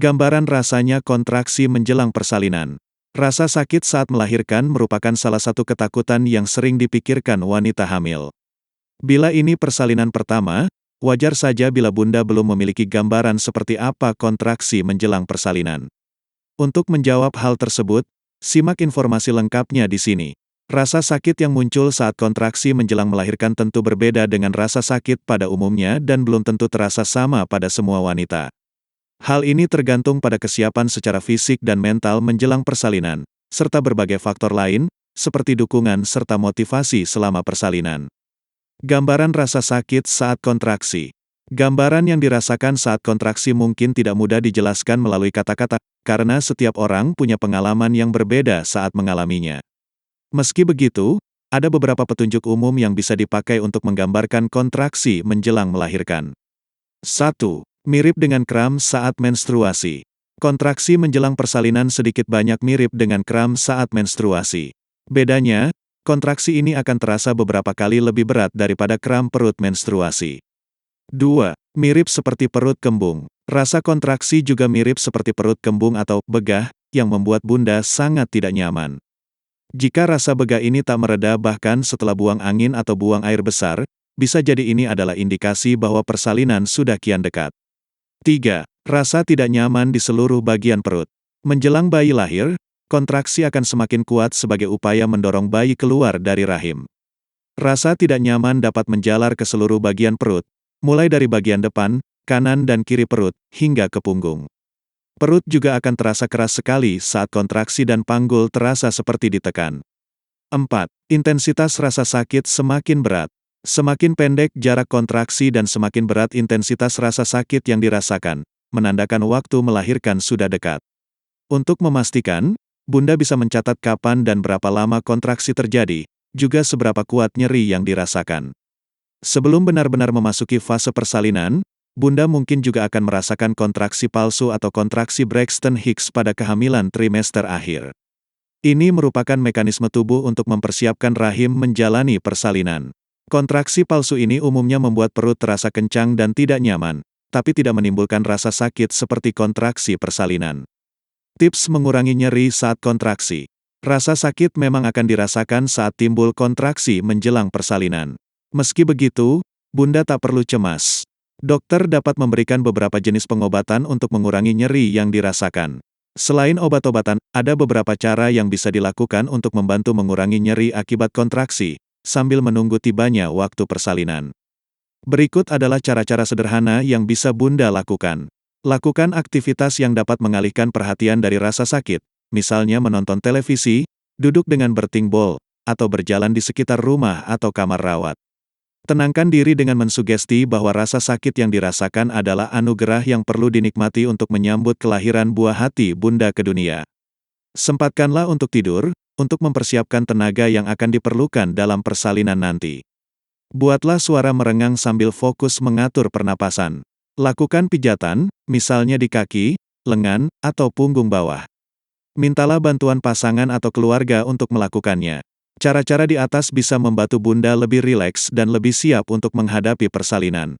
Gambaran rasanya kontraksi menjelang persalinan. Rasa sakit saat melahirkan merupakan salah satu ketakutan yang sering dipikirkan wanita hamil. Bila ini persalinan pertama, wajar saja bila bunda belum memiliki gambaran seperti apa kontraksi menjelang persalinan. Untuk menjawab hal tersebut, simak informasi lengkapnya di sini. Rasa sakit yang muncul saat kontraksi menjelang melahirkan tentu berbeda dengan rasa sakit pada umumnya dan belum tentu terasa sama pada semua wanita. Hal ini tergantung pada kesiapan secara fisik dan mental menjelang persalinan, serta berbagai faktor lain, seperti dukungan serta motivasi selama persalinan. Gambaran rasa sakit saat kontraksi. Gambaran yang dirasakan saat kontraksi mungkin tidak mudah dijelaskan melalui kata-kata, karena setiap orang punya pengalaman yang berbeda saat mengalaminya. Meski begitu, ada beberapa petunjuk umum yang bisa dipakai untuk menggambarkan kontraksi menjelang melahirkan. 1. Mirip dengan kram saat menstruasi. Kontraksi menjelang persalinan sedikit banyak mirip dengan kram saat menstruasi. Bedanya, kontraksi ini akan terasa beberapa kali lebih berat daripada kram perut menstruasi. 2. Mirip seperti perut kembung. Rasa kontraksi juga mirip seperti perut kembung atau begah, yang membuat bunda sangat tidak nyaman. Jika rasa begah ini tak mereda bahkan setelah buang angin atau buang air besar, bisa jadi ini adalah indikasi bahwa persalinan sudah kian dekat. 3. Rasa tidak nyaman di seluruh bagian perut. Menjelang bayi lahir, kontraksi akan semakin kuat sebagai upaya mendorong bayi keluar dari rahim. Rasa tidak nyaman dapat menjalar ke seluruh bagian perut, mulai dari bagian depan, kanan dan kiri perut, hingga ke punggung. Perut juga akan terasa keras sekali saat kontraksi dan panggul terasa seperti ditekan. 4. Intensitas rasa sakit semakin berat. Semakin pendek jarak kontraksi dan semakin berat intensitas rasa sakit yang dirasakan, menandakan waktu melahirkan sudah dekat. Untuk memastikan, bunda bisa mencatat kapan dan berapa lama kontraksi terjadi, juga seberapa kuat nyeri yang dirasakan. Sebelum benar-benar memasuki fase persalinan, bunda mungkin juga akan merasakan kontraksi palsu atau kontraksi Braxton Hicks pada kehamilan trimester akhir. Ini merupakan mekanisme tubuh untuk mempersiapkan rahim menjalani persalinan. Kontraksi palsu ini umumnya membuat perut terasa kencang dan tidak nyaman, tapi tidak menimbulkan rasa sakit seperti kontraksi persalinan. Tips mengurangi nyeri saat kontraksi. Rasa sakit memang akan dirasakan saat timbul kontraksi menjelang persalinan. Meski begitu, bunda tak perlu cemas. Dokter dapat memberikan beberapa jenis pengobatan untuk mengurangi nyeri yang dirasakan. Selain obat-obatan, ada beberapa cara yang bisa dilakukan untuk membantu mengurangi nyeri akibat kontraksi, sambil menunggu tibanya waktu persalinan. Berikut adalah cara-cara sederhana yang bisa bunda lakukan. Lakukan aktivitas yang dapat mengalihkan perhatian dari rasa sakit, misalnya menonton televisi, duduk dengan bertingbol, atau berjalan di sekitar rumah atau kamar rawat. Tenangkan diri dengan mensugesti bahwa rasa sakit yang dirasakan adalah anugerah yang perlu dinikmati untuk menyambut kelahiran buah hati bunda ke dunia. Sempatkanlah untuk tidur, untuk mempersiapkan tenaga yang akan diperlukan dalam persalinan nanti. Buatlah suara merengang sambil fokus mengatur pernapasan. Lakukan pijatan, misalnya di kaki, lengan, atau punggung bawah. Mintalah bantuan pasangan atau keluarga untuk melakukannya. Cara-cara di atas bisa membantu bunda lebih rileks dan lebih siap untuk menghadapi persalinan.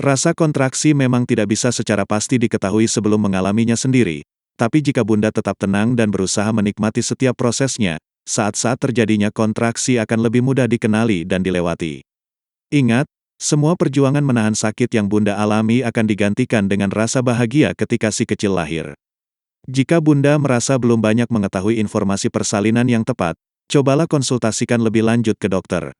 Rasa kontraksi memang tidak bisa secara pasti diketahui sebelum mengalaminya sendiri. Tapi jika bunda tetap tenang dan berusaha menikmati setiap prosesnya, saat-saat terjadinya kontraksi akan lebih mudah dikenali dan dilewati. Ingat, semua perjuangan menahan sakit yang bunda alami akan digantikan dengan rasa bahagia ketika si kecil lahir. Jika bunda merasa belum banyak mengetahui informasi persalinan yang tepat, cobalah konsultasikan lebih lanjut ke dokter.